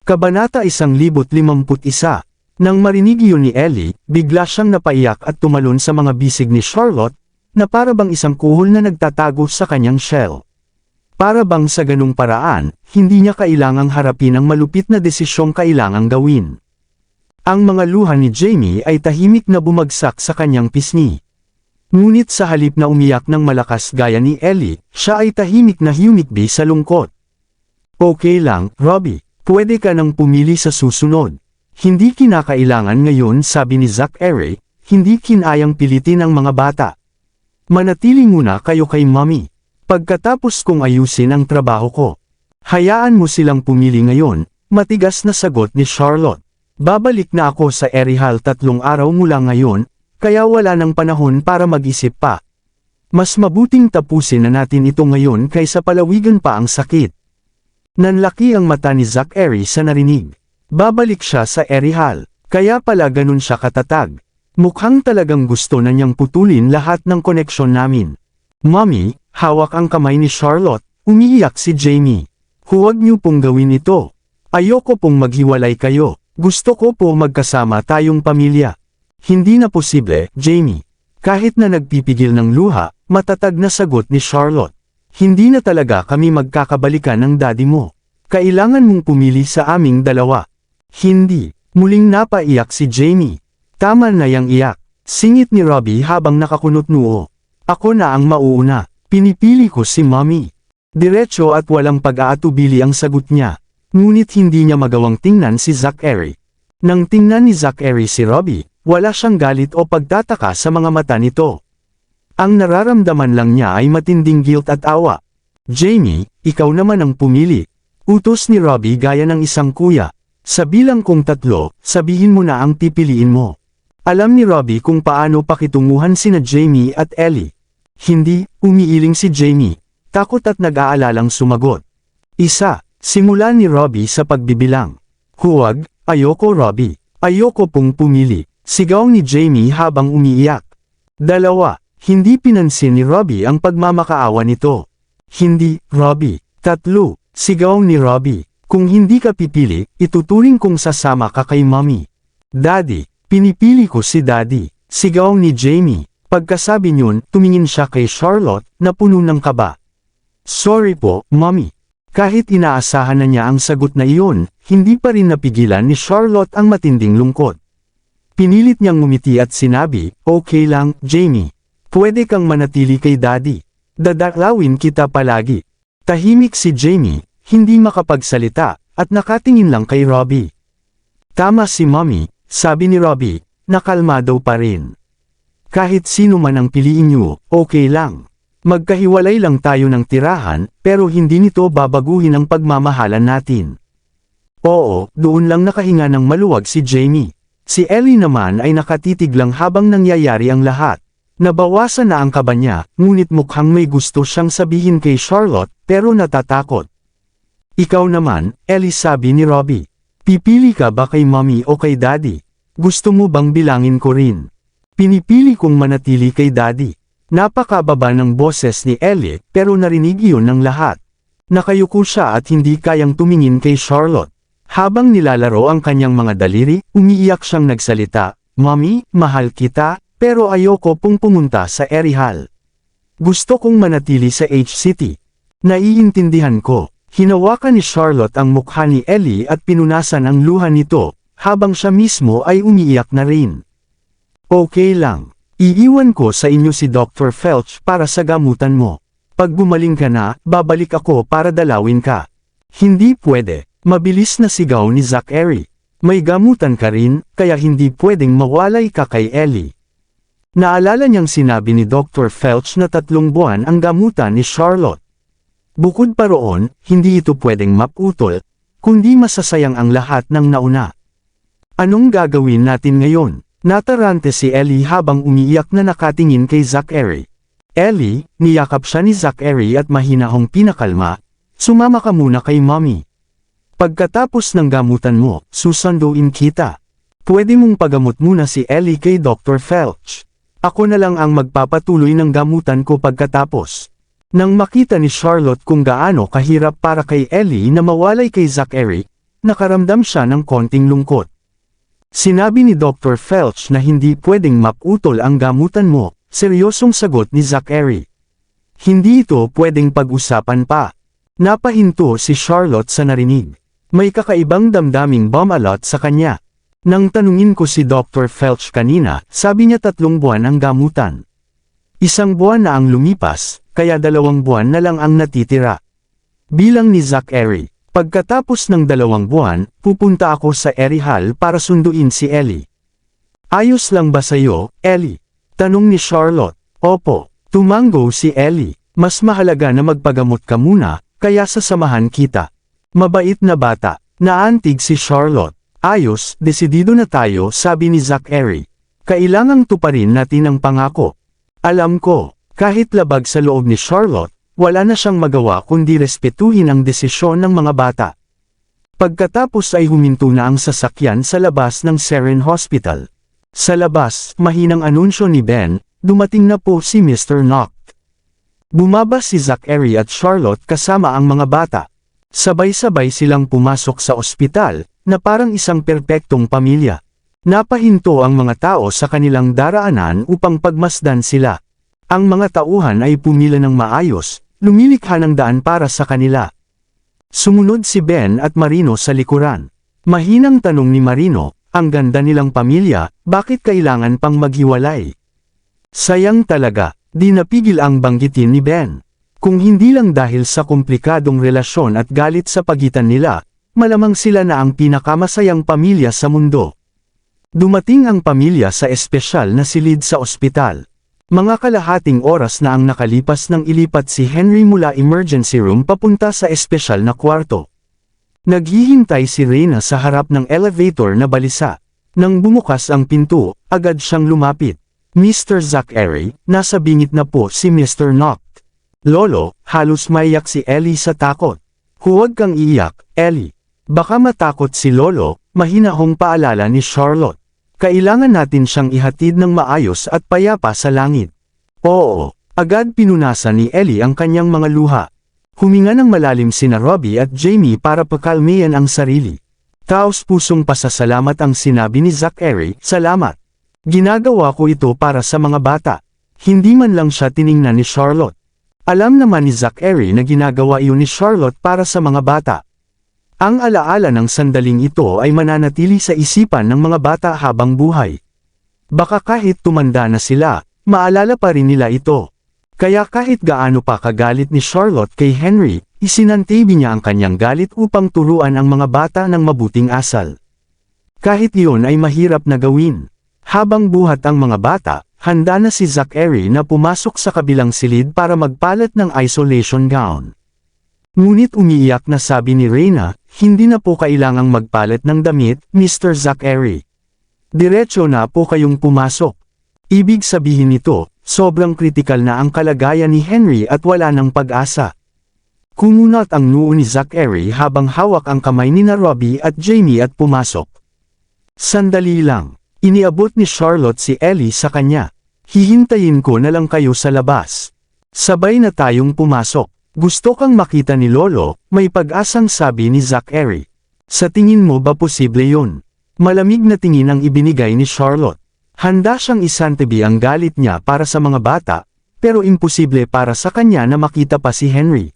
Kabanata 1051. Nang marinig iyon ni Ellie, bigla siyang napaiyak at tumalon sa mga bisig ni Charlotte, na para bang isang kuhol na nagtatago sa kanyang shell. Para bang sa ganung paraan, hindi niya kailangang harapin ang malupit na desisyong kailangang gawin. Ang mga luha ni Jamie ay tahimik na bumagsak sa kanyang pisngi. Ngunit sa halip na umiyak ng malakas gaya ni Ellie, siya ay tahimik na humikbi sa lungkot. Okay lang, Robbie, pwede ka nang pumili sa susunod. Hindi kinakailangan ngayon, sabi ni Zachary, hindi kinayang pilitin ang mga bata. Manatili muna kayo kay Mommy. Pagkatapos kong ayusin ang trabaho ko. Hayaan mo silang pumili ngayon, matigas na sagot ni Charlotte. Babalik na ako sa Erihal 3 araw mula ngayon, kaya wala nang panahon para mag-isip pa. Mas mabuting tapusin na natin ito ngayon kaysa palawigan pa ang sakit. Nanlaki ang mata ni Zachary sa narinig. Babalik siya sa Erihal, kaya pala ganun siya katatag. Mukhang talagang gusto na niyang putulin lahat ng koneksyon namin. Mommy, hawak ang kamay ni Charlotte, umiiyak si Jamie. Huwag niyo pong gawin ito. Ayoko pong maghiwalay kayo. Gusto ko po magkasama tayong pamilya. Hindi na posible, Jamie. Kahit na nagpipigil ng luha, matatag na sagot ni Charlotte. Hindi na talaga kami magkakabalikan ng daddy mo. Kailangan mong pumili sa aming dalawa. Hindi. Muling napaiyak si Jamie. Tama na yang iyak. Singit ni Robbie habang nakakunot noo. Ako na ang mauuna. Pinipili ko si Mommy. Diretso at walang pag-aatubili ang sagot niya. Ngunit hindi niya magawang tingnan si Zachary. Nang tingnan ni Zachary si Robbie, wala siyang galit o pagtataka sa mga mata nito. Ang nararamdaman lang niya ay matinding guilt at awa. Jamie, ikaw naman ang pumili. Utos ni Robbie gaya ng isang kuya. Sa bilang kong 3, sabihin mo na ang pipiliin mo. Alam ni Robbie kung paano pakitunguhan sina Jamie at Ellie. Hindi, umiiling si Jamie. Takot at nag-aalalang sumagot. 1, simula ni Robbie sa pagbibilang. Huwag, ayoko Robbie. Ayoko pong pumili. Sigaw ni Jamie habang umiiyak. 2, hindi pinansin ni Robbie ang pagmamakaawa nito. Hindi, Robbie. 3, sigaw ni Robbie. Kung hindi ka pipili, ituturing kong sasama ka kay Mommy. Daddy, pinipili ko si Daddy. Sigaw ni Jamie. Pagkasabi niyon, tumingin siya kay Charlotte, na puno ng kaba. Sorry po, Mommy. Kahit inaasahan na niya ang sagot na iyon, hindi pa rin napigilan ni Charlotte ang matinding lungkot. Pinilit niyang ngumiti at sinabi, okay lang, Jamie. Pwede kang manatili kay Daddy. Dadaklawin kita palagi. Tahimik si Jamie, hindi makapagsalita, at nakatingin lang kay Robbie. Tama si Mommy, sabi ni Robbie, nakalmado pa rin. Kahit sino man ang piliin niyo, okay lang. Magkahiwalay lang tayo ng tirahan, pero hindi nito babaguhin ang pagmamahalan natin. Oo, doon lang nakahinga ng maluwag si Jamie. Si Ellie naman ay nakatitig lang habang nangyayari ang lahat. Nabawasan na ang kaba niya, ngunit mukhang may gusto siyang sabihin kay Charlotte, pero natatakot. Ikaw naman, Ellie, sabi ni Robbie. Pipili ka ba kay Mommy o kay Daddy? Gusto mo bang bilangin ko rin? Pinipili kong manatili kay Daddy. Napakababa ng boses ni Ellie, pero narinig iyon ng lahat. Nakayuko siya at hindi kayang tumingin kay Charlotte. Habang nilalaro ang kanyang mga daliri, umiiyak siyang nagsalita, Mommy, mahal kita, pero ayoko pong pumunta sa Erihal. Gusto kong manatili sa H-City. Naiintindihan ko. Hinawakan ni Charlotte ang mukha ni Ellie at pinunasan ang luha nito, habang siya mismo ay umiiyak na rin. Okay lang. Iiwan ko sa inyo si Dr. Felch para sa gamutan mo. Pag bumaling ka na, babalik ako para dalawin ka. Hindi pwede. Mabilis na sigaw ni Zachary. May gamutan ka rin, kaya hindi pwedeng mawalay ka kay Ellie. Naalala niyang sinabi ni Dr. Felch na 3 buwan ang gamutan ni Charlotte. Bukod pa roon, hindi ito pwedeng maputol, kundi masasayang ang lahat ng nauna. Anong gagawin natin ngayon? Natarante si Ellie habang umiiyak na nakatingin kay Zachary. Ellie, niyakap siya ni Zachary at mahinahong pinakalma, sumama ka muna kay Mommy. Pagkatapos ng gamutan mo, susunduin kita. Pwede mong pagamot muna si Ellie kay Dr. Felch. Ako na lang ang magpapatuloy ng gamutan ko pagkatapos. Nang makita ni Charlotte kung gaano kahirap para kay Ellie na mawalay kay Zachary, nakaramdam siya ng konting lungkot. Sinabi ni Dr. Felch na hindi pwedeng maputol ang gamutan mo, seryosong sagot ni Zachary. Hindi ito pwedeng pag-usapan pa. Napahinto si Charlotte sa narinig. May kakaibang damdaming bumalot sa kanya. Nang tanungin ko si Dr. Felch kanina, sabi niya 3 buwan ang gamutan. 1 buwan na ang lumipas, kaya 2 buwan na lang ang natitira. Bilang ni Zachary, pagkatapos ng 2 buwan, pupunta ako sa Erie Hall para sunduin si Ellie. Ayos lang ba sa'yo, Ellie? Tanong ni Charlotte. Opo, tumango si Ellie. Mas mahalaga na magpagamot ka muna, kaya sasamahan kita. Mabait na bata. Naantig si Charlotte. Ayos, desidido na tayo, sabi ni Zachary. Kailangang tuparin natin ang pangako. Alam ko, kahit labag sa loob ni Charlotte, wala na siyang magawa kundi respetuhin ang desisyon ng mga bata. Pagkatapos ay huminto na ang sasakyan sa labas ng Seren Hospital. Sa labas, mahinang anunsyo ni Ben, dumating na po si Mr. Knock. Bumaba si Zachary at Charlotte kasama ang mga bata. Sabay-sabay silang pumasok sa ospital, na parang isang perpektong pamilya. Napahinto ang mga tao sa kanilang daraanan upang pagmasdan sila. Ang mga tauhan ay pumila ng maayos, lumilikha ng daan para sa kanila. Sumunod si Ben at Marino sa likuran. Mahinang tanong ni Marino, ang ganda nilang pamilya, bakit kailangan pang maghiwalay? Sayang talaga, di napigil ang banggitin ni Ben. Kung hindi lang dahil sa komplikadong relasyon at galit sa pagitan nila, malamang sila na ang pinakamasayang pamilya sa mundo. Dumating ang pamilya sa espesyal na silid sa ospital. Mga kalahating oras na ang nakalipas nang ilipat si Henry mula emergency room papunta sa espesyal na kwarto. Naghihintay si Reyna sa harap ng elevator na balisa. Nang bumukas ang pinto, agad siyang lumapit. Mr. Zachary, nasa bingit na po si Mr. Knock. Lolo, halos maiyak si Ellie sa takot. Huwag kang iiyak, Ellie. Baka matakot si Lolo, mahinahong paalala ni Charlotte. Kailangan natin siyang ihatid ng maayos at payapa sa langit. Oo, agad pinunasan ni Ellie ang kanyang mga luha. Huminga ng malalim sina Robbie at Jamie para pakalmayan ang sarili. Taos-pusong pasasalamat ang sinabi ni Zachary, salamat. Ginagawa ko ito para sa mga bata. Hindi man lang siya tiningnan ni Charlotte. Alam naman ni Zachary na ginagawa iyon ni Charlotte para sa mga bata. Ang alaala ng sandaling ito ay mananatili sa isipan ng mga bata habang buhay. Baka kahit tumanda na sila, maalala pa rin nila ito. Kaya kahit gaano pa kagalit ni Charlotte kay Henry, isinantabi niya ang kanyang galit upang turuan ang mga bata ng mabuting asal. Kahit iyon ay mahirap na gawin. Habang buhat ang mga bata, handa na si Zachary na pumasok sa kabilang silid para magpalit ng isolation gown. Ngunit umiiyak na sabi ni Reyna, hindi na po kailangang magpalit ng damit, Mr. Zachary. Diretso na po kayong pumasok. Ibig sabihin nito, sobrang kritikal na ang kalagayan ni Henry at wala ng pag-asa. Kumunat ang noo ni Zachary habang hawak ang kamay ni Robbie at Jamie at pumasok. Sandali lang, iniabot ni Charlotte si Ellie sa kanya. Hihintayin ko na lang kayo sa labas. Sabay na tayong pumasok. Gusto kang makita ni Lolo, may pag-asang sabi ni Zachary. Sa tingin mo ba posible yun? Malamig na tingin ang ibinigay ni Charlotte. Handa siyang isantabi ang galit niya para sa mga bata, pero imposible para sa kanya na makita pa si Henry.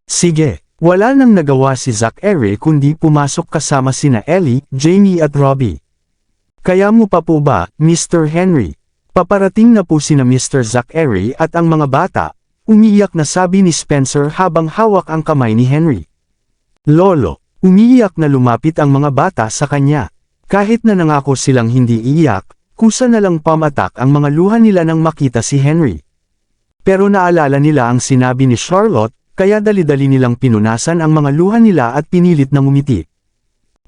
Sige, wala nang nagawa si Zachary kundi pumasok kasama sina Ellie, Jamie at Robbie. Kaya mo pa po ba, Mr. Henry? Paparating na po sina Mr. Zachary at ang mga bata. Umiiyak na sabi ni Spencer habang hawak ang kamay ni Henry. Lolo, umiiyak na lumapit ang mga bata sa kanya. Kahit na nangako silang hindi iiyak, kusa na lang pamatak ang mga luha nila nang makita si Henry. Pero naalala nila ang sinabi ni Charlotte, kaya dali-dali nilang pinunasan ang mga luha nila at pinilit na ngumiti.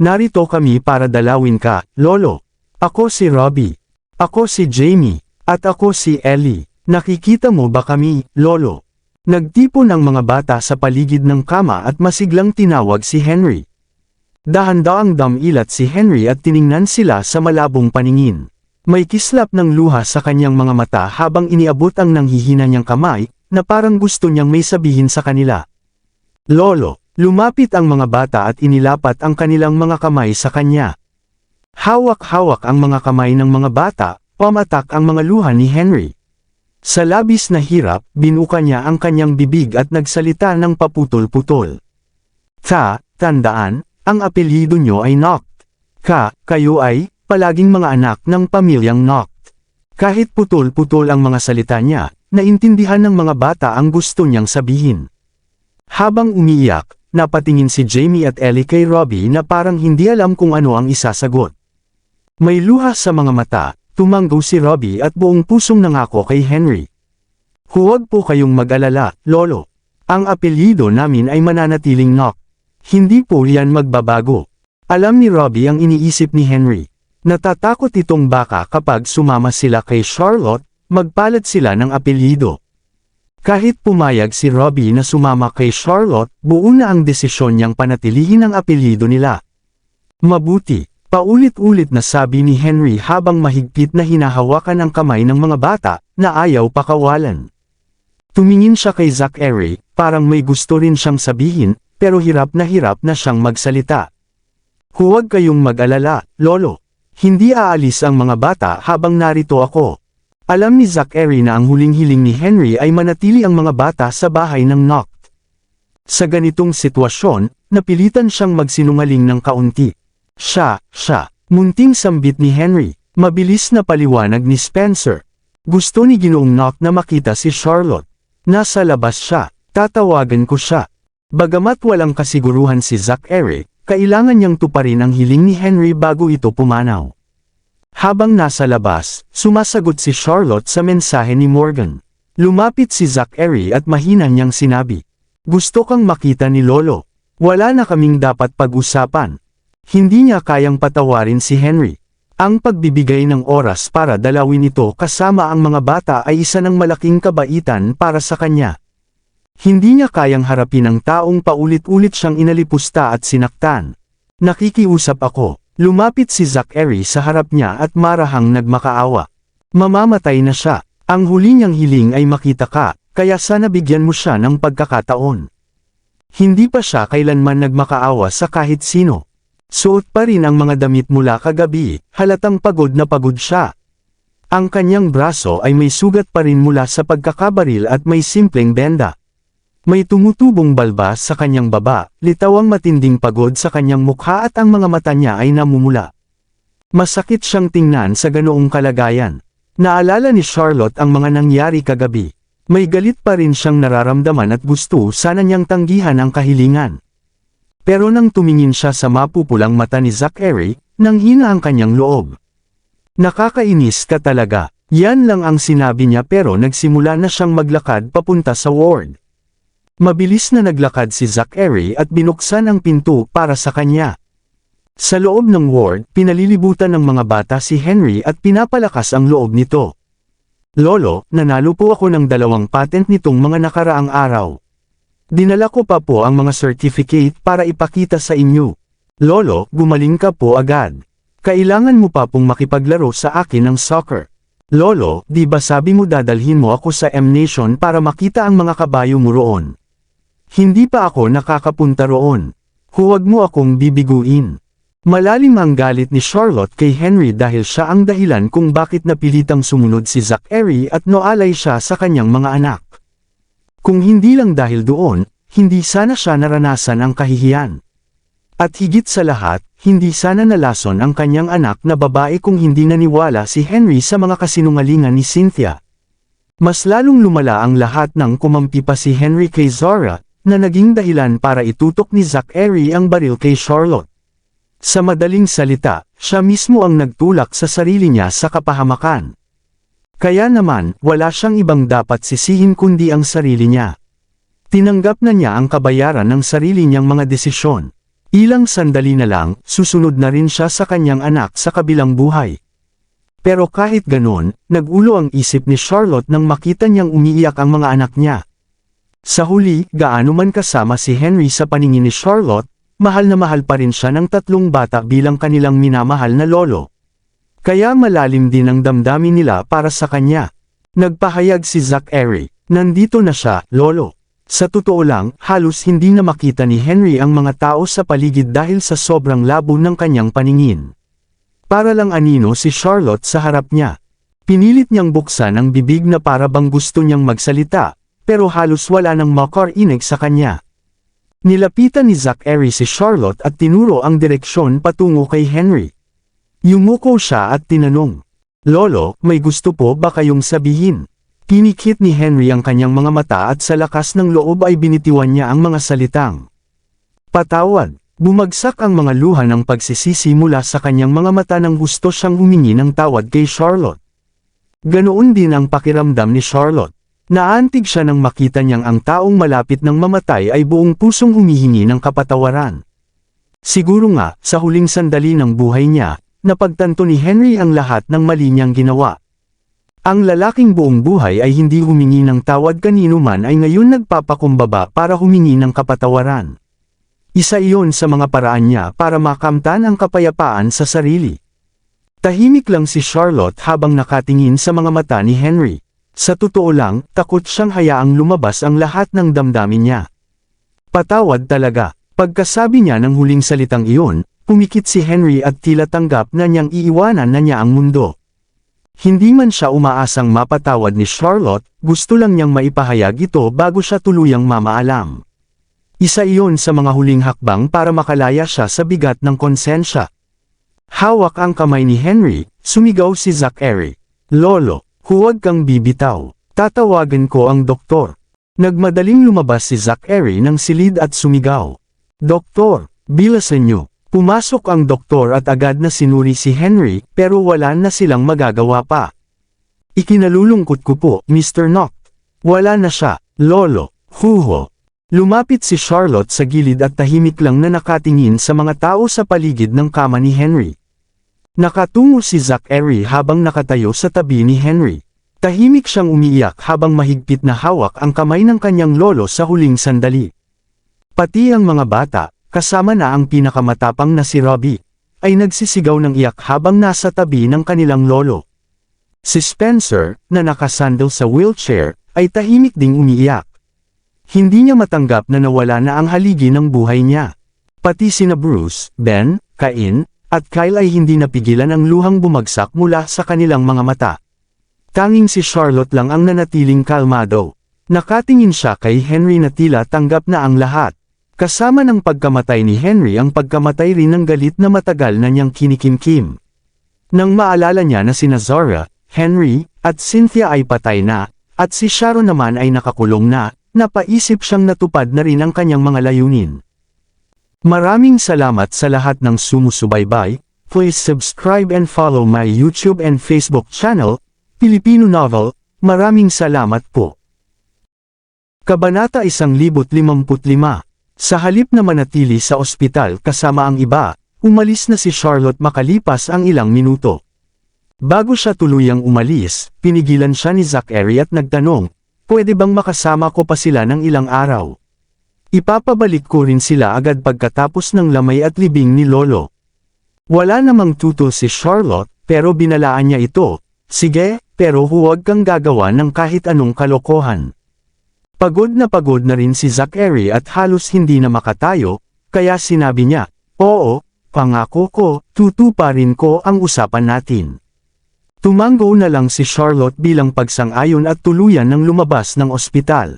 Narito kami para dalawin ka, Lolo. Ako si Robbie. Ako si Jamie. At ako si Ellie. Nakikita mo ba kami, Lolo? Nagtipon ang mga bata sa paligid ng kama at masiglang tinawag si Henry. Dahan-daang damilat si Henry at tiningnan sila sa malabong paningin. May kislap ng luha sa kanyang mga mata habang iniabot ang nanghihina niyang kamay, na parang gusto niyang may sabihin sa kanila. Lolo, Lumapit ang mga bata at inilapat ang kanilang mga kamay sa kanya. Hawak-hawak ang mga kamay ng mga bata, pamatak ang mga luha ni Henry. Sa labis na hirap, binuka niya ang kanyang bibig at nagsalita ng paputol-putol. Tandaan, ang apelyido niyo ay Noct. Kayo ay, palaging mga anak ng pamilyang Noct. Kahit putol-putol ang mga salita niya, naintindihan ng mga bata ang gusto niyang sabihin. Habang umiiyak, napatingin si Jamie at Ellie kay Robbie na parang hindi alam kung ano ang isasagot. May luha sa mga mata, tumanggo si Robbie at buong pusong nangako kay Henry. Huwag po kayong mag-alala, Lolo. Ang apelyido namin ay mananatiling Noct. Hindi po yan magbabago. Alam ni Robbie ang iniisip ni Henry. Natatakot itong baka kapag sumama sila kay Charlotte, magpalad sila ng apelyido. Kahit pumayag si Robbie na sumama kay Charlotte, buo na ang desisyon niyang panatilihin ang apelyido nila. Mabuti, paulit-ulit na sabi ni Henry habang mahigpit na hinahawakan ang kamay ng mga bata, na ayaw pakawalan. Tumingin siya kay Zachary, parang may gusto rin siyang sabihin, pero hirap na siyang magsalita. Huwag kayong mag-alala, Lolo. Hindi aalis ang mga bata habang narito ako. Alam ni Zachary na ang huling hiling ni Henry ay manatili ang mga bata sa bahay ng Noct. Sa ganitong sitwasyon, napilitan siyang magsinungaling ng kaunti. Munting sambit ni Henry, mabilis na paliwanag ni Spencer. Gusto ni Ginoong Noct na makita si Charlotte. Nasa labas siya, tatawagan ko siya. Bagamat walang kasiguruhan si Zachary, kailangan niyang tuparin ang hiling ni Henry bago ito pumanaw. Habang nasa labas, sumasagot si Charlotte sa mensahe ni Morgan. Lumapit si Zachary at mahina niyang sinabi, "Gusto kang makita ni Lolo. Wala na kaming dapat pag-usapan." Hindi niya kayang patawarin si Henry. Ang pagbibigay ng oras para dalawin ito kasama ang mga bata ay isa ng malaking kabaitan para sa kanya. Hindi niya kayang harapin ang taong paulit-ulit siyang inalipusta at sinaktan. "Nakikiusap ako." Lumapit si Zachary sa harap niya at marahang nagmakaawa. Mamamatay na siya. Ang huli niyang hiling ay makita ka, kaya sana bigyan mo siya ng pagkakataon. Hindi pa siya kailanman nagmakaawa sa kahit sino. Suot pa rin ang mga damit mula kagabi, halatang pagod na pagod siya. Ang kanyang braso ay may sugat pa rin mula sa pagkakabaril at may simpleng benda. May tumutubong balbas sa kanyang baba, litawang matinding pagod sa kanyang mukha at ang mga mata niya ay namumula. Masakit siyang tingnan sa ganoong kalagayan. Naalala ni Charlotte ang mga nangyari kagabi. May galit pa rin siyang nararamdaman at gusto sana niyang tanggihan ang kahilingan. Pero nang tumingin siya sa mapupulang mata ni Zachary, nanghina ang kanyang loob. "Nakakainis ka talaga." Yan lang ang sinabi niya pero nagsimula na siyang maglakad papunta sa ward. Mabilis na naglakad si Zachary at binuksan ang pinto para sa kanya. Sa loob ng ward, pinalilibutan ng mga bata si Henry at pinapalakas ang loob nito. "Lolo, nanalo po ako ng 2 patent nitong mga nakaraang araw. Dinala ko pa po ang mga certificate para ipakita sa inyo. Lolo, gumaling ka po agad. Kailangan mo pa pong makipaglaro sa akin ng soccer. Lolo, di ba sabi mo dadalhin mo ako sa M-Nation para makita ang mga kabayo mo roon? Hindi pa ako nakakapunta roon. Huwag mo akong bibiguin." Malalim ang galit ni Charlotte kay Henry dahil siya ang dahilan kung bakit napilitang sumunod si Zachary at noalay siya sa kanyang mga anak. Kung hindi lang dahil doon, hindi sana siya naranasan ang kahihiyan. At higit sa lahat, hindi sana nalason ang kanyang anak na babae kung hindi naniwala si Henry sa mga kasinungalingan ni Cynthia. Mas lalong lumala ang lahat nang kumampi pa si Henry kay Zora, na naging dahilan para itutok ni Zachary ang baril kay Charlotte. Sa madaling salita, siya mismo ang nagtulak sa sarili niya sa kapahamakan. Kaya naman, wala siyang ibang dapat sisihin kundi ang sarili niya. Tinanggap na niya ang kabayaran ng sarili niyang mga desisyon. Ilang sandali na lang, susunod na rin siya sa kanyang anak sa kabilang buhay. Pero kahit ganon, nag-ulo ang isip ni Charlotte nang makita niyang umiiyak ang mga anak niya. Sa huli, gaano man kasama si Henry sa paningin ni Charlotte, mahal na mahal pa rin siya ng 3 bata bilang kanilang minamahal na lolo. Kaya malalim din ang damdamin nila para sa kanya. Nagpahayag si Zachary, "Nandito na siya, Lolo. Sa totoo lang, halos hindi na makita ni Henry ang mga tao sa paligid dahil sa sobrang labo ng kanyang paningin. Para lang anino si Charlotte sa harap niya. Pinilit niyang buksan ang bibig na para bang gusto niyang magsalita, pero halos wala nang makarinig sa kanya. Nilapitan ni Zachary si Charlotte at tinuro ang direksyon patungo kay Henry. Yumuko siya at tinanong, "Lolo, may gusto po ba kayong sabihin?" Pinikit ni Henry ang kanyang mga mata at sa lakas ng loob ay binitiwan niya ang mga salitang, "Patawad." Bumagsak ang mga luha ng pagsisisi mula sa kanyang mga mata nang gusto siyang humingi ng tawad kay Charlotte. Ganoon din ang pakiramdam ni Charlotte. Naantig siya nang makita niyang ang taong malapit ng mamatay ay buong pusong humihingi ng kapatawaran. Siguro nga, sa huling sandali ng buhay niya, napagtanto ni Henry ang lahat ng mali niyang ginawa. Ang lalaking buong buhay ay hindi humingi ng tawad kanino man ay ngayon nagpapakumbaba para humingi ng kapatawaran. Isa iyon sa mga paraan niya para makamtan ang kapayapaan sa sarili. Tahimik lang si Charlotte habang nakatingin sa mga mata ni Henry. Sa totoo lang, takot siyang hayaang lumabas ang lahat ng damdamin niya. Patawad talaga. Pagkasabi niya ng huling salitang iyon, pumikit si Henry at tila tanggap na niyang iiwanan na niya ang mundo. Hindi man siya umaasang mapatawad ni Charlotte, gusto lang niyang maipahayag ito bago siya tuluyang mamaalam. Isa iyon sa mga huling hakbang para makalaya siya sa bigat ng konsensya. Hawak ang kamay ni Henry, sumigaw si Zachary. "Lolo, huwag kang bibitaw. Tatawagan ko ang doktor." Nagmadaling lumabas si Zachary ng silid at sumigaw, "Doktor, bilasan niyo." Pumasok ang doktor at agad na sinuri si Henry, pero wala na silang magagawa pa. "Ikinalulungkot ko po, Mr. Noct. Wala na siya, Lolo." Huho. Lumapit si Charlotte sa gilid at tahimik lang na nakatingin sa mga tao sa paligid ng kama ni Henry. Nakatungo si Zachary habang nakatayo sa tabi ni Henry. Tahimik siyang umiiyak habang mahigpit na hawak ang kamay ng kanyang lolo sa huling sandali. Pati ang mga bata, kasama na ang pinakamatapang na si Robbie, ay nagsisigaw ng iyak habang nasa tabi ng kanilang lolo. Si Spencer, na nakasandal sa wheelchair, ay tahimik ding umiiyak. Hindi niya matanggap na nawala na ang haligi ng buhay niya. Pati sina Bruce, Ben, Cain, at Kyle ay hindi napigilan ang luhang bumagsak mula sa kanilang mga mata. Tanging si Charlotte lang ang nanatiling kalmado. Nakatingin siya kay Henry na tila tanggap na ang lahat. Kasama ng pagkamatay ni Henry ang pagkamatay rin ng galit na matagal na niyang kinikimkim. Nang maalala niya na sina Zora, Henry, at Cynthia ay patay na, at si Sharon naman ay nakakulong na, napaisip siyang natupad na rin ang kanyang mga layunin. Maraming salamat sa lahat ng sumusubaybay. Please subscribe and follow my YouTube and Facebook channel, Filipino Novel. Maraming salamat po. Kabanata 1055. Sa halip na manatili sa ospital kasama ang iba, umalis na si Charlotte makalipas ang ilang minuto. Bago siya tuluyang umalis, pinigilan siya ni Zachary at nagtanong, "Pwede bang makasama ko pa sila ng ilang araw? Ipapabalik ko rin sila agad pagkatapos ng lamay at libing ni Lolo." Wala namang tutol si Charlotte, pero binalaan niya ito, "Sige, pero huwag kang gagawa ng kahit anong kalokohan." Pagod na rin si Zachary at halos hindi na makatayo, kaya sinabi niya, "Oo, pangako ko, tutuparin ko ang usapan natin." Tumango na lang si Charlotte bilang pagsang-ayon at tuluyan ng lumabas ng ospital.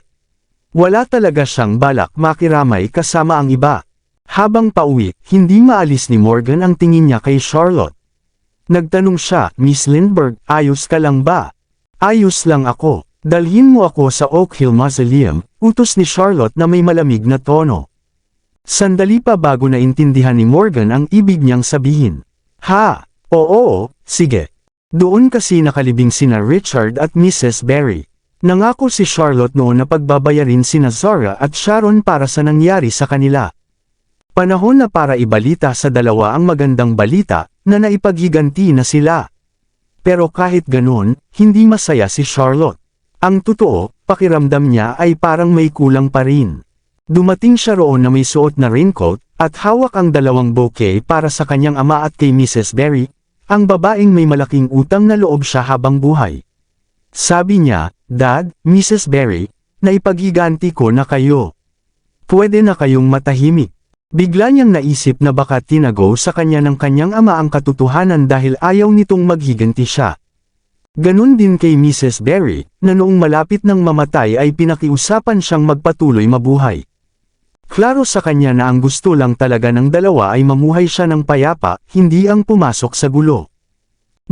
Wala talaga siyang balak makiramay kasama ang iba. Habang pauwi, hindi maalis ni Morgan ang tingin niya kay Charlotte. Nagtanong siya, "Miss Lindbergh, ayos ka lang ba?" "Ayos lang ako. Dalhin mo ako sa Oak Hill Mausoleum," utos ni Charlotte na may malamig na tono. Sandali pa bago naintindihan ni Morgan ang ibig niyang sabihin. "Ha? Oo, sige." Doon kasi nakalibing sina Richard at Mrs. Berry. Nangako si Charlotte noon na pagbabayarin sina Zora at Sharon para sa nangyari sa kanila. Panahon na para ibalita sa dalawa ang magandang balita, na naipaghiganti na sila. Pero kahit ganun, hindi masaya si Charlotte. Ang totoo, pakiramdam niya ay parang may kulang pa rin. Dumating siya roon na may suot na raincoat, at hawak ang dalawang bouquet para sa kanyang ama at kay Mrs. Berry, ang babaeng may malaking utang na loob siya habang buhay. Sabi niya, "Dad, Mrs. Berry, Naipaghiganti ko na kayo. Pwede na kayong matahimik. Bigla niyang naisip na baka tinago sa kanya ng kanyang ama ang katotohanan dahil ayaw nitong maghiganti siya. Ganon din kay Mrs. Berry, na noong malapit ng mamatay ay pinakiusapan siyang magpatuloy mabuhay. Klaro sa kanya na ang gusto lang talaga ng dalawa ay mamuhay siya ng payapa, hindi ang pumasok sa gulo.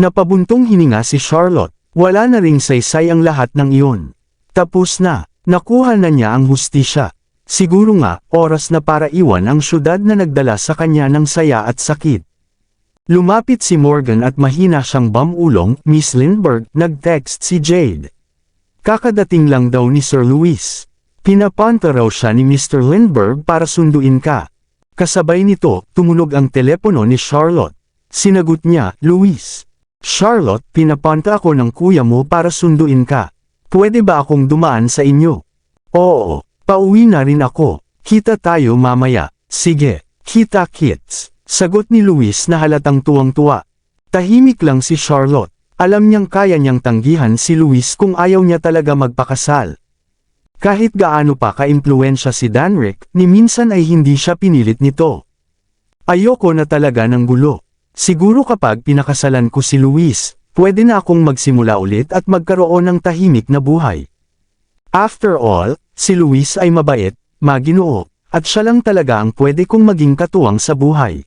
Napabuntong hininga si Charlotte, wala na ring saysay ang lahat ng iyon. Tapos na, nakuha na niya ang hustisya. Siguro nga, oras na para iwan ang syudad na nagdala sa kanya ng saya at sakit. Lumapit si Morgan at mahina siyang bamulong, Miss Lindbergh, nag-text si Jade. Kakadating lang daw ni Sir Louis. Pinapunta raw siya ni Mr. Lindbergh para sunduin ka. Kasabay nito, tumunog ang telepono ni Charlotte. Sinagot niya, Louis. Charlotte, pinapunta ako ng kuya mo para sunduin ka. Pwede ba akong dumaan sa inyo? Oo. Pauwi na rin ako. Kita tayo mamaya. Sige, kita-kits. Sagot ni Louis na halatang tuwang-tuwa. Tahimik lang si Charlotte. Alam niyang kaya niyang tanggihan si Louis kung ayaw niya talaga magpakasal. Kahit gaano pa ka-impluwensya si Danrick, ni minsan ay hindi siya pinilit nito. Ayoko na talaga ng gulo. Siguro kapag pinakasalan ko si Louis, pwede na akong magsimula ulit at magkaroon ng tahimik na buhay. After all, si Louis ay mabait, maginoo, at siya lang talaga ang pwede kong maging katuwang sa buhay.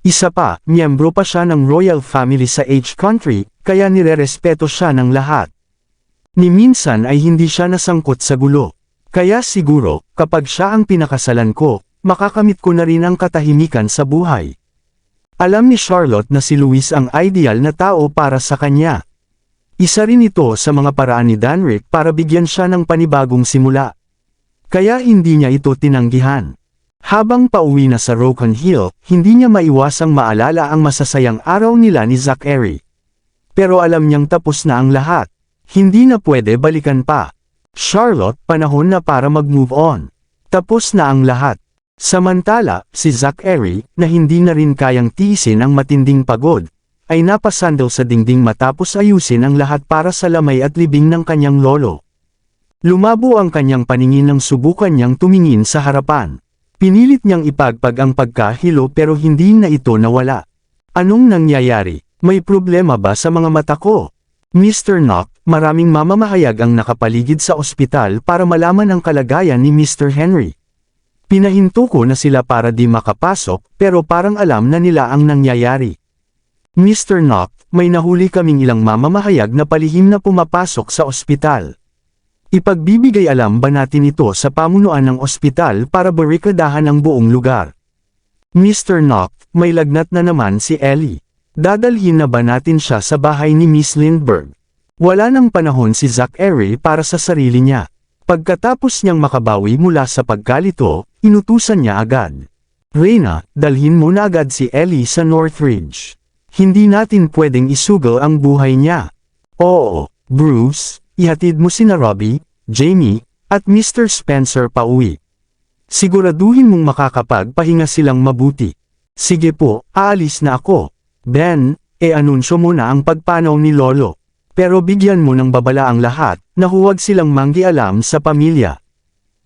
Isa pa, miyembro pa siya ng royal family sa H-country, kaya nirerespeto siya ng lahat. Ni minsan ay hindi siya nasangkot sa gulo. Kaya siguro, kapag siya ang pinakasalan ko, makakamit ko na rin ang katahimikan sa buhay. Alam ni Charlotte na si Louis ang ideal na tao para sa kanya. Isa rin ito sa mga paraan ni Danrick para bigyan siya ng panibagong simula. Kaya hindi niya ito tinanggihan. Habang pauwi na sa Rocon Hill, hindi niya maiwasang maalala ang masasayang araw nila ni Zachary. Pero alam niyang tapos na ang lahat. Hindi na pwede balikan pa. Charlotte, panahon na para mag-move on. Tapos na ang lahat. Samantala, si Zachary, na hindi na rin kayang tiisin ang matinding pagod, ay napasandal sa dingding matapos ayusin ang lahat para sa lamay at libing ng kanyang lolo. Lumabo ang kanyang paningin nang subukan niyang tumingin sa harapan. Pinilit niyang ipagpag ang pagkahilo pero hindi na ito nawala. Anong nangyayari? May problema ba sa mga mata ko? Mr. Knock, maraming mamamahayag ang nakapaligid sa ospital para malaman ang kalagayan ni Mr. Henry. Pinahinto ko na sila para di makapasok pero parang alam na nila ang nangyayari. Mr. Knock, may nahuli kaming ilang mamamahayag na palihim na pumapasok sa ospital. Ipagbibigay alam ba natin ito sa pamunuan ng ospital para barikadahan ang buong lugar? Mr. Knock, may lagnat na naman si Ellie. Dadalhin na ba natin siya sa bahay ni Miss Lindbergh? Wala nang panahon si Zachary para sa sarili niya. Pagkatapos niyang makabawi mula sa pagkalito, inutusan niya agad. Reyna, dalhin mo na agad si Ellie sa Northridge. Hindi natin pwedeng isugal ang buhay niya. Oo, Bruce, ihatid mo sina Robbie, Jamie, at Mr. Spencer pauwi. Siguraduhin mong makakapagpahinga silang mabuti. Sige po, aalis na ako. Ben, anunsyo mo na ang pagpanaw ni Lolo. Pero bigyan mo ng babala ang lahat, na huwag silang manggialam sa pamilya.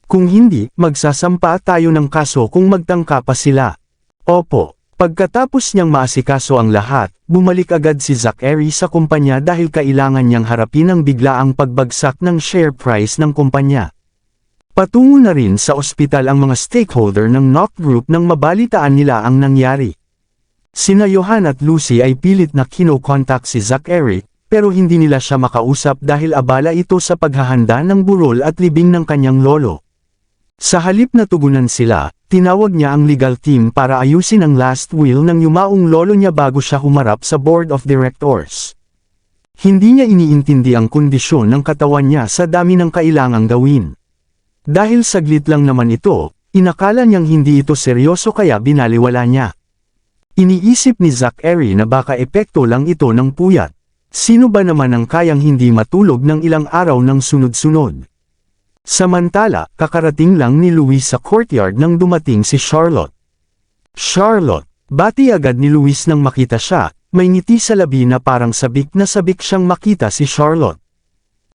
Kung hindi, magsasampa tayo ng kaso kung magtangka pa sila. Opo. Pagkatapos niyang maasikaso ang lahat, bumalik agad si Zachary sa kumpanya dahil kailangan niyang harapin ang biglaang pagbagsak ng share price ng kumpanya. Patungo na rin sa ospital ang mga stakeholder ng Knock Group nang mabalitaan nila ang nangyari. Sina Johan at Lucy ay pilit na kino-contact si Zachary, pero hindi nila siya makausap dahil abala ito sa paghahanda ng burol at libing ng kanyang lolo. Sa halip na tugunan sila, tinawag niya ang legal team para ayusin ang last will ng yumaong lolo niya bago siya humarap sa board of directors. Hindi niya iniintindi ang kondisyon ng katawan niya sa dami ng kailangang gawin. Dahil saglit lang naman ito, inakala niyang hindi ito seryoso kaya binaliwala niya. Iniisip ni Zachary na baka epekto lang ito ng puyat. Sino ba naman ang kayang hindi matulog ng ilang araw ng sunod-sunod? Samantala, kakarating lang ni Louis sa courtyard nang dumating si Charlotte. Charlotte, bati agad ni Louis nang makita siya, may ngiti sa labi na parang sabik na sabik siyang makita si Charlotte.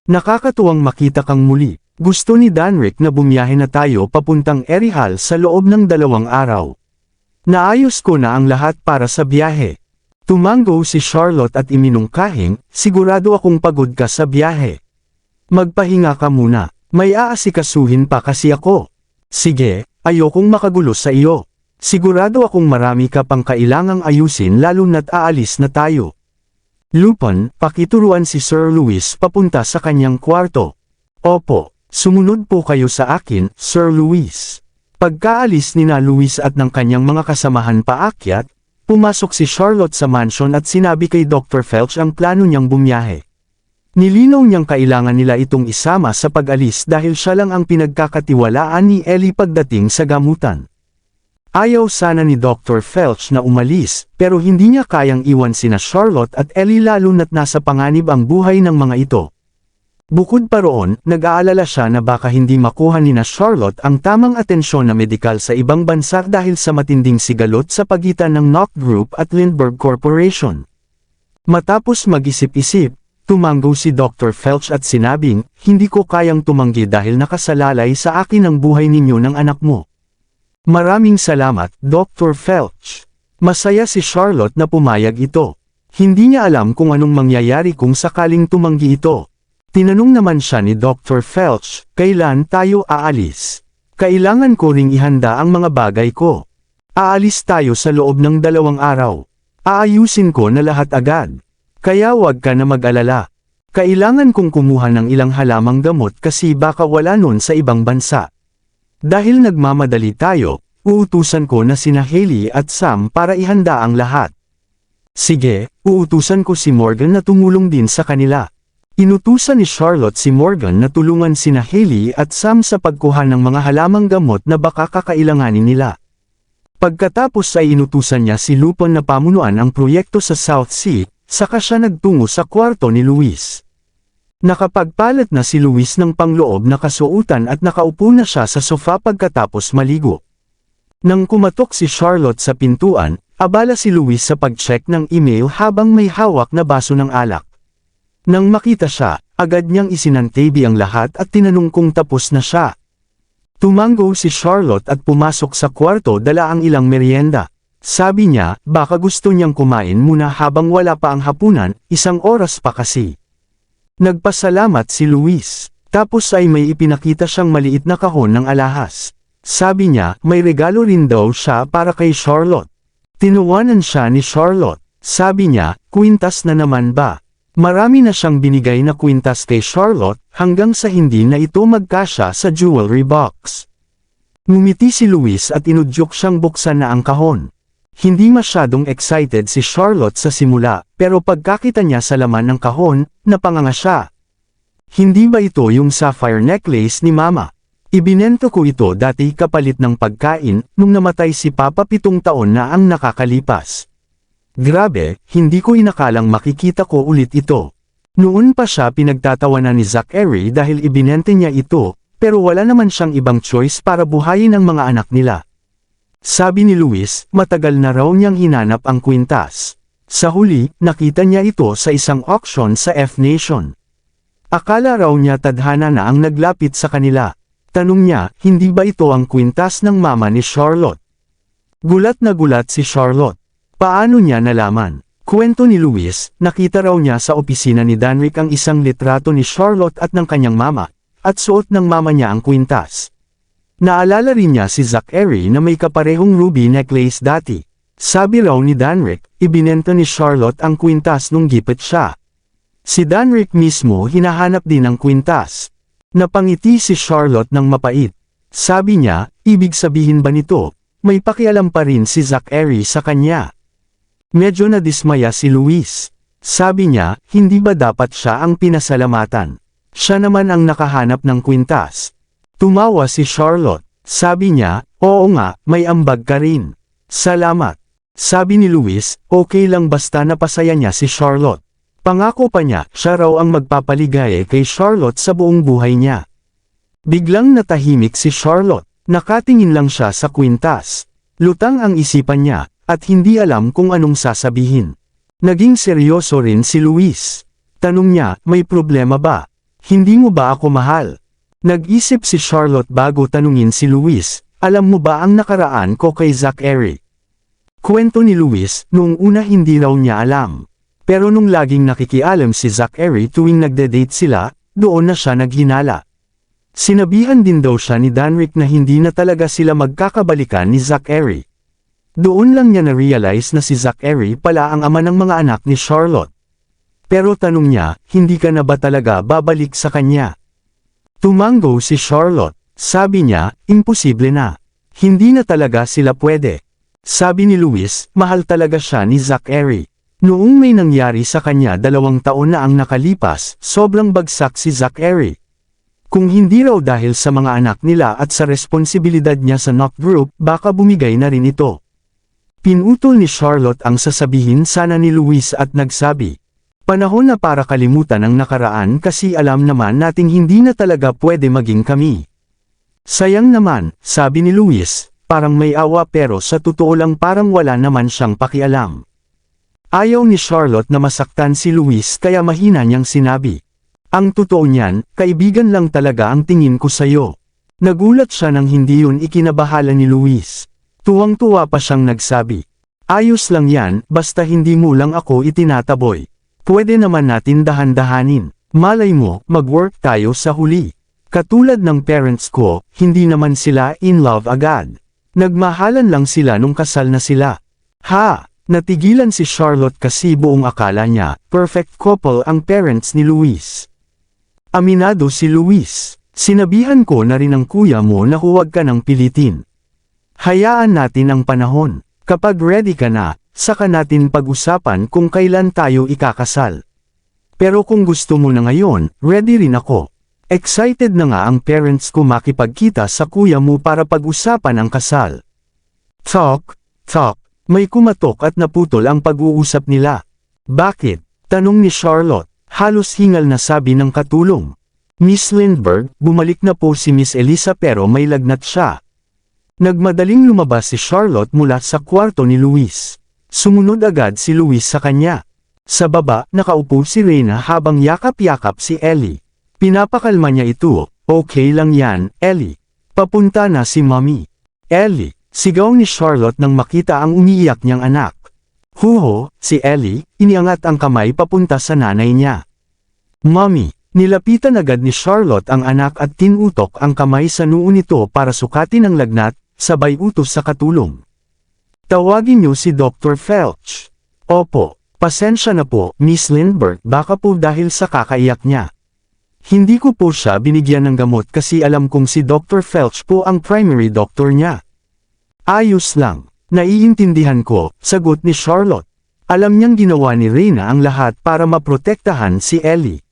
Nakakatuwang makita kang muli, Gusto ni Danrick na bumiyahe na tayo papuntang Erihal sa loob ng 2 araw. Naayos ko na ang lahat para sa biyahe. Tumango si Charlotte at iminungkahing, sigurado akong pagod ka sa biyahe. Magpahinga ka muna, may aasikasuhin pa kasi ako. Sige, ayokong makagulo sa iyo. Sigurado akong marami ka pang kailangang ayusin lalo na't aalis na tayo. Lupin, pakituruan si Sir Luis papunta sa kanyang kwarto. Opo, sumunod po kayo sa akin, Sir Luis. Pagkaalis nina Luis at ng kanyang mga kasamahan paakyat, pumasok si Charlotte sa mansion at sinabi kay Dr. Felch ang plano niyang bumiyahe. Nilinaw niyang kailangan nila itong isama sa pag-alis dahil siya lang ang pinagkakatiwalaan ni Ellie pagdating sa gamutan. Ayaw sana ni Dr. Felch na umalis, pero hindi niya kayang iwan sina Charlotte at Ellie lalo na't nasa panganib ang buhay ng mga ito. Bukod pa roon, nag-aalala siya na baka hindi makuha ni Charlotte ang tamang atensyon na medikal sa ibang bansa dahil sa matinding sigalot sa pagitan ng Knock Group at Lindbergh Corporation. Matapos mag-isip-isip, tumango si Dr. Felch at sinabing, hindi ko kayang tumanggi dahil nakasalalay sa akin ang buhay ninyo ng anak mo. Maraming salamat, Dr. Felch. Masaya si Charlotte na pumayag ito. Hindi niya alam kung anong mangyayari kung sakaling tumanggi ito. Tinanong naman siya ni Dr. Felch, kailan tayo aalis? Kailangan ko ring ihanda ang mga bagay ko. Aalis tayo sa loob ng 2 araw. Aayusin ko na lahat agad. Kaya wag ka na mag-alala. Kailangan kong kumuha ng ilang halamang gamot kasi baka wala nun sa ibang bansa. Dahil nagmamadali tayo, uutusan ko na sina Hailey at Sam para ihanda ang lahat. Sige, uutusan ko si Morgan na tumulong din sa kanila. Inutusan ni Charlotte si Morgan na tulungan sina Hailey at Sam sa pagkuha ng mga halamang gamot na baka kakailanganin nila. Pagkatapos ay inutusan niya si Lupin na pamunuan ang proyekto sa South Sea, saka siya nagtungo sa kwarto ni Luis. Nakapagpalit na si Luis ng pangloob na kasuotan at nakaupo na siya sa sofa pagkatapos maligo. Nang kumatok si Charlotte sa pintuan, abala si Luis sa pag-check ng email habang may hawak na baso ng alak. Nang makita siya, agad niyang isinantabi ang lahat at tinanong kung tapos na siya. Tumango si Charlotte at pumasok sa kwarto dala ang ilang merienda. Sabi niya, baka gusto niyang kumain muna habang wala pa ang hapunan, 1 oras pa kasi. Nagpasalamat si Luis. Tapos ay may ipinakita siyang maliit na kahon ng alahas. Sabi niya, may regalo rin daw siya para kay Charlotte. Tinuwanan siya ni Charlotte. Sabi niya, kwintas na naman ba? Marami na siyang binigay na kwintas kay Charlotte, hanggang sa hindi na ito magkasya sa jewelry box. Ngumiti si Luis at inudyok siyang buksan na ang kahon. Hindi masyadong excited si Charlotte sa simula, pero pagkakita niya sa laman ng kahon, napanganga siya. Hindi ba ito yung sapphire necklace ni Mama? Ibinento ko ito dati kapalit ng pagkain, nung namatay si Papa 7 taon na ang nakakalipas. Grabe, hindi ko inakalang makikita ko ulit ito. Noon pa siya pinagtatawanan ni Zachary dahil ibinente niya ito, pero wala naman siyang ibang choice para buhayin ang mga anak nila. Sabi ni Luis, matagal na raw niyang hinanap ang kwintas. Sa huli, nakita niya ito sa isang auction sa F-Nation. Akala raw niya tadhana na ang naglapit sa kanila. Tanong niya, hindi ba ito ang kwintas ng mama ni Charlotte? Gulat na gulat si Charlotte. Paano niya nalaman? Kwento ni Luis, nakita raw niya sa opisina ni Danrick ang isang litrato ni Charlotte at ng kanyang mama, at suot ng mama niya ang kwintas. Naalala rin niya si Zachary na may kaparehong ruby necklace dati. Sabi raw ni Danrick, ibinenta ni Charlotte ang kwintas nung gipit siya. Si Danrick mismo hinahanap din ang kwintas. Napangiti si Charlotte ng mapait. Sabi niya, ibig sabihin ba nito, may pakialam pa rin si Zachary sa kanya. Medyo nadismaya si Luis. Sabi niya, hindi ba dapat siya ang pinasalamatan? Siya naman ang nakahanap ng kwintas. Tumawa si Charlotte. Sabi niya, oo nga, may ambag ka rin. Salamat. Sabi ni Luis, okay lang basta napasaya niya si Charlotte. Pangako pa niya, siya raw ang magpapaligaya kay Charlotte sa buong buhay niya. Biglang natahimik si Charlotte. Nakatingin lang siya sa kwintas. Lutang ang isipan niya, at hindi alam kung anong sasabihin. Naging seryoso rin si Luis. Tanong niya, may problema ba? Hindi mo ba ako mahal? Nag-isip si Charlotte bago tanungin si Luis, alam mo ba ang nakaraan ko kay Zachary? Kwento ni Luis, noong una hindi raw niya alam. Pero nung laging nakikialam si Zachary tuwing nagde-date sila, doon na siya naghinala. Sinabihan din daw siya ni Danrick na hindi na talaga sila magkakabalikan ni Zachary. Doon lang niya na-realize na si Zachary pala ang ama ng mga anak ni Charlotte. Pero tanong niya, hindi ka na ba talaga babalik sa kanya? Tumango si Charlotte. Sabi niya, imposible na. Hindi na talaga sila pwede. Sabi ni Luis, mahal talaga siya ni Zachary. Noong may nangyari sa kanya 2 taon na ang nakalipas, sobrang bagsak si Zachary. Kung hindi raw dahil sa mga anak nila at sa responsibilidad niya sa knock group, baka bumigay na rin ito. Pinutol ni Charlotte ang sasabihin sana ni Luis at nagsabi, panahon na para kalimutan ang nakaraan kasi alam naman nating hindi na talaga pwede maging kami. Sayang naman, sabi ni Luis, parang may awa pero sa totoo lang parang wala naman siyang pakialam. Ayaw ni Charlotte na masaktan si Luis kaya mahina niyang sinabi. Ang totoo niyan, kaibigan lang talaga ang tingin ko sa'yo. Nagulat siya nang hindi yun ikinabahala ni Luis. Tuwang-tuwa pa siyang nagsabi. Ayos lang yan, basta hindi mo lang ako itinataboy. Pwede naman natin dahan-dahanin. Malay mo, mag-work tayo sa huli. Katulad ng parents ko, hindi naman sila in love agad. Nagmahalan lang sila nung kasal na sila. Ha! Natigilan si Charlotte kasi buong akala niya, perfect couple ang parents ni Luis. Aminado si Luis. Sinabihan ko na rin ang kuya mo na huwag ka nang pilitin. Hayaan natin ang panahon. Kapag ready ka na, saka natin pag-usapan kung kailan tayo ikakasal. Pero kung gusto mo na ngayon, ready rin ako. Excited na nga ang parents ko makipagkita sa kuya mo para pag-usapan ang kasal. Talk. May kumatok at naputol ang pag-uusap nila. Bakit? Tanong ni Charlotte. Halos hingal na sabi ng katulong. Miss Lindbergh, bumalik na po si Miss Elisa pero may lagnat siya. Nagmadaling lumabas si Charlotte mula sa kwarto ni Luis. Sumunod agad si Luis sa kanya. Sa baba, nakaupo si Reyna habang yakap-yakap si Ellie. Pinapakalma niya ito, okay lang yan, Ellie. Papunta na si Mommy. Ellie, sigaw ni Charlotte nang makita ang umiiyak niyang anak. Huho, si Ellie, iniangat ang kamay papunta sa nanay niya. Mommy, nilapitan agad ni Charlotte ang anak at tinutok ang kamay sa noo nito para sukatin ang lagnat, sabay utos sa katulong. Tawagin niyo si Dr. Felch. Opo, pasensya na po, Miss Lindbergh, baka po dahil sa kakaiyak niya. Hindi ko po siya binigyan ng gamot kasi alam kong si Dr. Felch po ang primary doctor niya. Ayos lang. Naiintindihan ko, sagot ni Charlotte. Alam niyang ginawa ni Reyna ang lahat para maprotektahan si Ellie.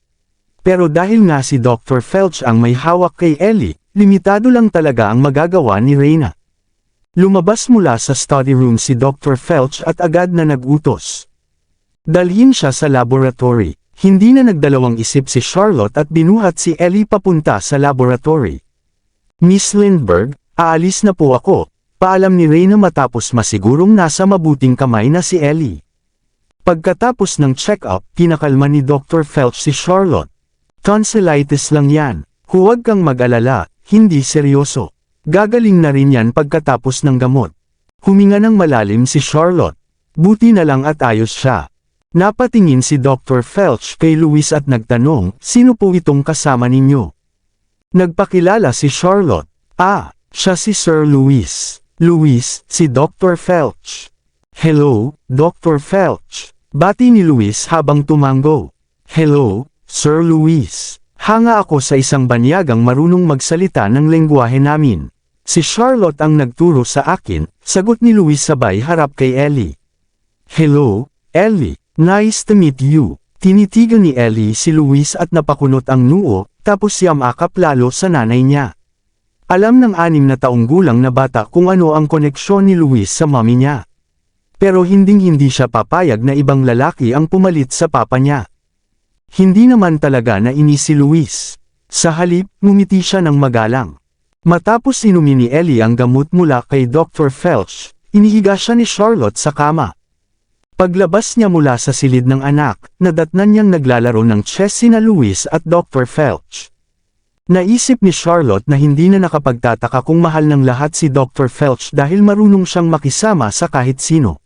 Pero dahil nga si Dr. Felch ang may hawak kay Ellie, limitado lang talaga ang magagawa ni Reyna. Lumabas mula sa study room si Dr. Felch at agad na nagutos. Dalhin siya sa laboratory. Hindi na nagdalawang isip si Charlotte at binuhat si Ellie papunta sa laboratory. Miss Lindbergh, aalis na po ako. Paalam ni Reyna matapos masigurong nasa mabuting kamay na si Ellie. Pagkatapos ng check-up, pinakalma ni Dr. Felch si Charlotte. Tonsillitis lang yan. Huwag kang mag-alala, hindi seryoso. Gagaling na rin yan pagkatapos ng gamot. Huminga ng malalim si Charlotte. Buti na lang at ayos siya. Napatingin si Dr. Felch kay Luis at nagtanong, sino po itong kasama ninyo? Nagpakilala si Charlotte. Siya si Sir Luis. Luis, si Dr. Felch. Hello, Dr. Felch. Bati ni Luis habang tumango. Hello, Sir Luis. Hanga ako sa isang banyagang marunong magsalita ng lengguwahe namin. Si Charlotte ang nagturo sa akin, sagot ni Luis sabay harap kay Ellie. Hello, Ellie. Nice to meet you. Tinitigan ni Ellie si Luis at napakunot ang noo, tapos yamakap lalo sa nanay niya. Alam ng 6 na taong gulang na bata kung ano ang koneksyon ni Luis sa mommy niya. Pero hindi siya papayag na ibang lalaki ang pumalit sa papa niya. Hindi naman talaga nainis si Luis. Sa halip, ngumiti siya ng magalang. Matapos inumin ni Ellie ang gamot mula kay Dr. Felch, inihiga siya ni Charlotte sa kama. Paglabas niya mula sa silid ng anak, nadatnan niyang naglalaro ng chess sina Luis at Dr. Felch. Naisip ni Charlotte na hindi na nakapagtataka kung mahal ng lahat si Dr. Felch dahil marunong siyang makisama sa kahit sino.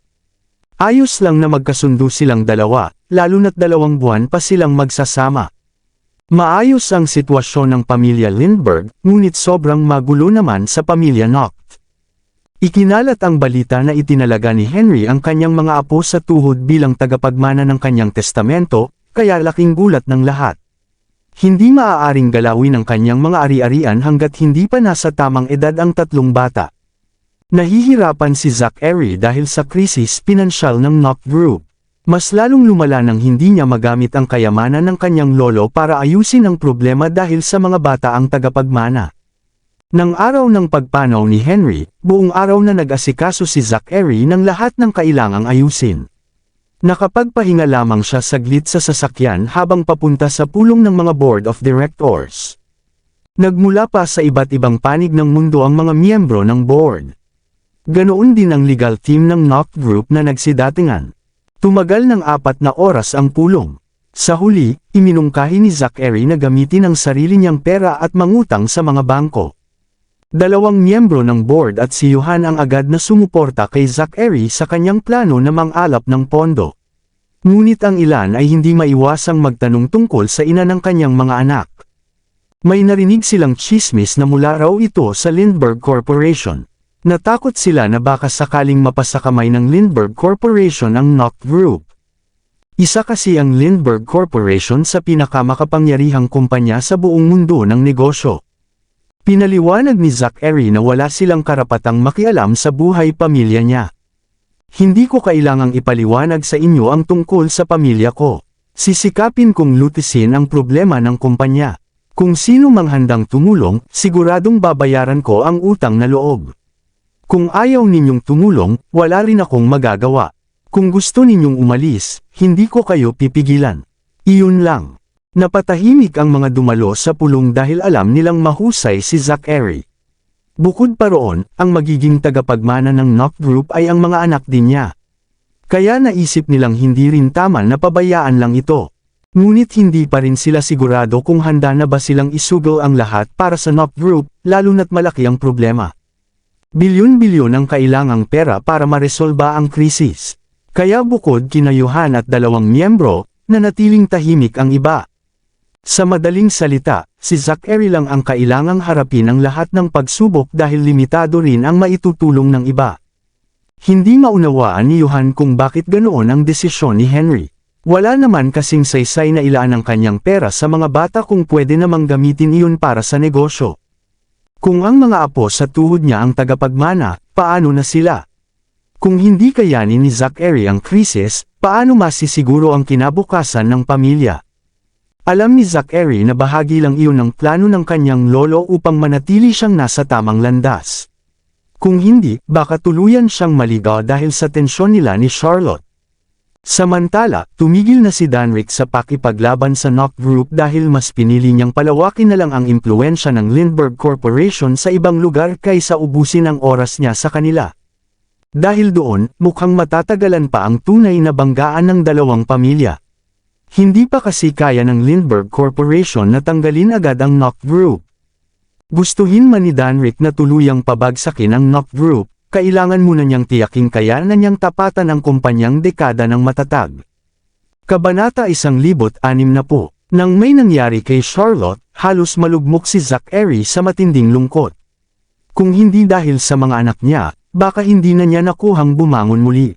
Ayos lang na magkasundo silang dalawa, lalo na't 2 buwan pa silang magsasama. Maayos ang sitwasyon ng pamilya Lindbergh, ngunit sobrang magulo naman sa pamilya Noct. Ikinalat ang balita na itinalaga ni Henry ang kanyang mga apo sa tuhod bilang tagapagmana ng kanyang testamento, kaya laking gulat ng lahat. Hindi maaaring galawin ang kanyang mga ari-arian hanggat hindi pa nasa tamang edad ang 3 bata. Nahihirapan si Zachary dahil sa krisis pinansyal ng Noct Group. Mas lalong lumala nang hindi niya magamit ang kayamanan ng kanyang lolo para ayusin ang problema dahil sa mga bata ang tagapagmana. Nang araw ng pagpanaw ni Henry, buong araw na nag-asikaso si Zachary ng lahat ng kailangang ayusin. Nakapagpahinga lamang siya saglit sa sasakyan habang papunta sa pulong ng mga board of directors. Nagmula pa sa iba't ibang panig ng mundo ang mga miyembro ng board. Ganoon din ang legal team ng Noct Group na nagsidatingan. Tumagal ng 4 na oras ang pulong. Sa huli, iminungkahi ni Zachary na gamitin ang sarili niyang pera at mangutang sa mga bangko. 2 miyembro ng board at si Johan ang agad na sumuporta kay Zachary sa kanyang plano na mang-alap ng pondo. Ngunit ang ilan ay hindi maiwasang magtanong tungkol sa ina ng kanyang mga anak. May narinig silang tsismis na mula raw ito sa Lindbergh Corporation. Natakot sila na baka sakaling mapasakamay ng Lindbergh Corporation ang Noct Group. Isa kasi ang Lindbergh Corporation sa pinakamakapangyarihang kumpanya sa buong mundo ng negosyo. Pinaliwanag ni Zachary na wala silang karapatang makialam sa buhay pamilya niya. Hindi ko kailangang ipaliwanag sa inyo ang tungkol sa pamilya ko. Sisikapin kong lutisin ang problema ng kumpanya. Kung sino mang handang tumulong, siguradong babayaran ko ang utang na loob. Kung ayaw ninyong tumulong, wala rin akong magagawa. Kung gusto ninyong umalis, hindi ko kayo pipigilan. Iyon lang. Napatahimik ang mga dumalo sa pulong dahil alam nilang mahusay si Zachary. Bukod pa roon, ang magiging tagapagmana ng Noct Group ay ang mga anak din niya. Kaya naisip nilang hindi rin tama na pabayaan lang ito. Ngunit hindi pa rin sila sigurado kung handa na ba silang isugol ang lahat para sa Noct Group, lalo na't malaki ang problema. Bilyon-bilyon ang kailangang pera para maresolba ang krisis. Kaya bukod kina Johan at 2 miyembro, nanatiling tahimik ang iba. Sa madaling salita, si Zachary lang ang kailangang harapin ang lahat ng pagsubok dahil limitado rin ang maitutulong ng iba. Hindi maunawaan ni Johan kung bakit ganoon ang desisyon ni Henry. Wala naman kasing saysay na ilaan ang kanyang pera sa mga bata kung pwede namang gamitin iyon para sa negosyo. Kung ang mga apo sa tuhod niya ang tagapagmana, paano na sila? Kung hindi kayanin ni Zachary ang krisis, paano masisiguro ang kinabukasan ng pamilya? Alam ni Zachary na bahagi lang iyon ng plano ng kanyang lolo upang manatili siyang nasa tamang landas. Kung hindi, baka tuluyan siyang maligaw dahil sa tensyon nila ni Charlotte. Samantala, tumigil na si Danrick sa pakipaglaban sa Noct Group dahil mas pinili niyang palawakin na lang ang impluwensya ng Lindbergh Corporation sa ibang lugar kaysa ubusin ang oras niya sa kanila. Dahil doon, mukhang matatagalan pa ang tunay na banggaan ng 2 pamilya. Hindi pa kasi kaya ng Lindbergh Corporation na tanggalin agad ang Noct Group. Gustuhin man ni Danrick na tuluyang pabagsakin ang Noct Group, kailangan muna niyang tiyaking kayanan niyang tapatan ang kumpanyang dekada ng matatag. Kabanata 160. Nang may nangyari kay Charlotte, halos malugmok si Zachary sa matinding lungkot. Kung hindi dahil sa mga anak niya, baka hindi na niya nakuhang bumangon muli.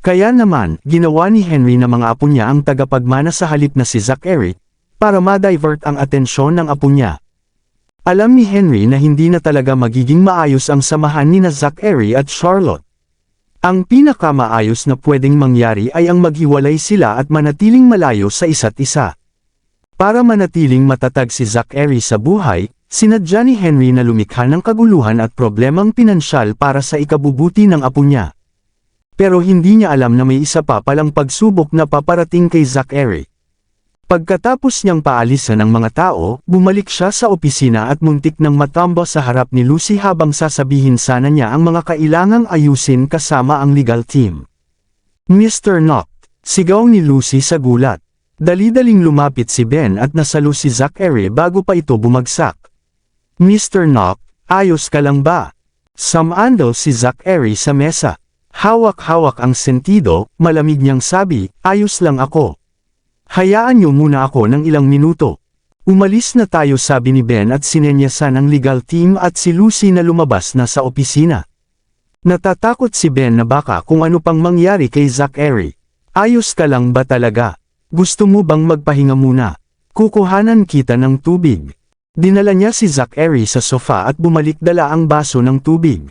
Kaya naman, ginawa ni Henry na mga apo niya ang tagapagmana sa halip na si Zachary, para ma-divert ang atensyon ng apo niya. Alam ni Henry na hindi na talaga magiging maayos ang samahan ni na Zachary at Charlotte. Ang pinakamaayos na pwedeng mangyari ay ang maghiwalay sila at manatiling malayo sa isa't isa. Para manatiling matatag si Zachary sa buhay, sinadya ni Henry na lumikha ng kaguluhan at problemang pinansyal para sa ikabubuti ng apo niya. Pero hindi niya alam na may isa pa palang pagsubok na paparating kay Zachary. Pagkatapos niyang paalisan ng mga tao, bumalik siya sa opisina at muntik nang matumba sa harap ni Lucy habang sasabihin sana niya ang mga kailangang ayusin kasama ang legal team. Mr. Noct, sigaw ni Lucy sa gulat. Dali-daling lumapit si Ben at nasalo si Zachary bago pa ito bumagsak. Mr. Knock, ayos ka lang ba? Sumandal si Zachary sa mesa. Hawak-hawak ang sentido, malamig niyang sabi, ayos lang ako. Hayaan niyo muna ako ng ilang minuto. Umalis na tayo, sabi ni Ben at sinenyasan ang legal team at si Lucy na lumabas na sa opisina. Natatakot si Ben na baka kung ano pang mangyari kay Zachary. Ayos ka lang ba talaga? Gusto mo bang magpahinga muna? Kukuhanan kita ng tubig. Dinala niya si Zachary sa sofa at bumalik dala ang baso ng tubig.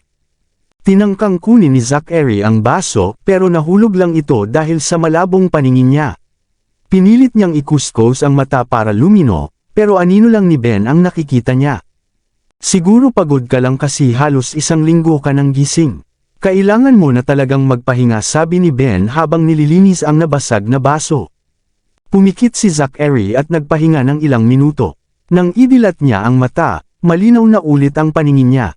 Tinangkang kunin ni Zachary ang baso pero nahulog lang ito dahil sa malabong paningin niya. Pinilit niyang ikuskos ang mata para lumino, pero anino lang ni Ben ang nakikita niya. Siguro pagod ka lang kasi halos isang linggo ka nang gising. Kailangan mo na talagang magpahinga, sabi ni Ben habang nililinis ang nabasag na baso. Pumikit si Zachary at nagpahinga ng ilang minuto. Nang idilat niya ang mata, malinaw na ulit ang paningin niya.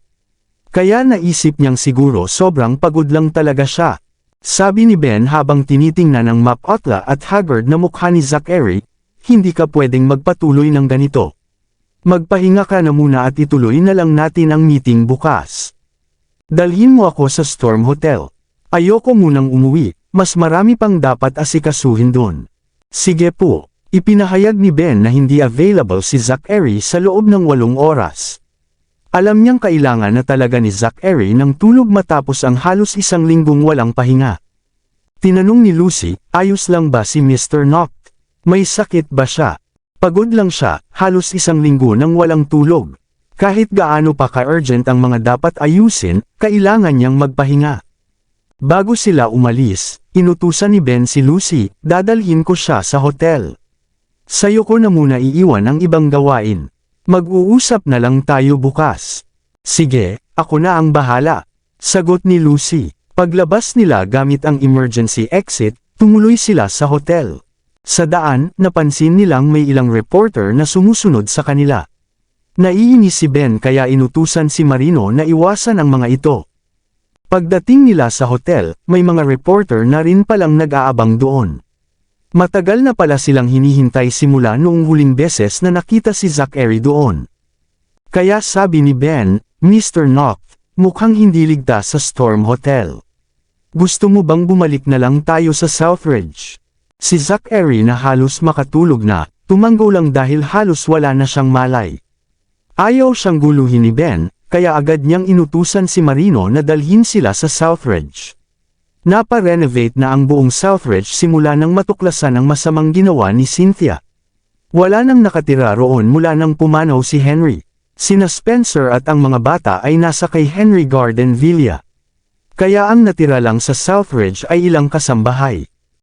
Kaya naisip niyang siguro sobrang pagod lang talaga siya. Sabi ni Ben habang tinitingnan ang mapotla at haggard na mukha ni Zachary, hindi ka pwedeng magpatuloy ng ganito. Magpahinga ka na muna at ituloy na lang natin ang meeting bukas. Dalhin mo ako sa Storm Hotel. Ayoko munang umuwi, mas marami pang dapat asikasuhin doon. Sige po, ipinahayag ni Ben na hindi available si Zachary sa loob ng 8 oras. Alam niyang kailangan na talaga ni Zachary ng tulog matapos ang halos isang linggong walang pahinga. Tinanong ni Lucy, ayos lang ba si Mr. Knock? May sakit ba siya? Pagod lang siya, halos isang linggo nang walang tulog. Kahit gaano pa ka-urgent ang mga dapat ayusin, kailangan niyang magpahinga. Bago sila umalis, inutusan ni Ben si Lucy, dadalhin ko siya sa hotel. Sayo ko na muna iiwan ang ibang gawain. Mag-uusap na lang tayo bukas. Sige, ako na ang bahala. Sagot ni Lucy. Paglabas nila gamit ang emergency exit, tumuloy sila sa hotel. Sa daan, napansin nilang may ilang reporter na sumusunod sa kanila. Naiinis si Ben kaya inutusan si Marino na iwasan ang mga ito. Pagdating nila sa hotel, may mga reporter na rin palang nag-aabang doon. Matagal na pala silang hinihintay simula noong huling beses na nakita si Zachary doon. Kaya sabi ni Ben, Mr. Knock, mukhang hindi ligtas sa Storm Hotel. Gusto mo bang bumalik na lang tayo sa Southridge? Si Zachary na halos makatulog na, tumanggo lang dahil halos wala na siyang malay. Ayaw siyang guluhin ni Ben, kaya agad niyang inutusan si Marino na dalhin sila sa Southridge. Napa-renovate na ang buong Southridge simula nang matuklasan ang masamang ginawa ni Cynthia. Wala nang nakatira roon mula nang pumanaw si Henry. Sina Spencer at ang mga bata ay nasa kay Henry Garden Villa. Kaya ang natira lang sa Southridge ay ilang kasambahay.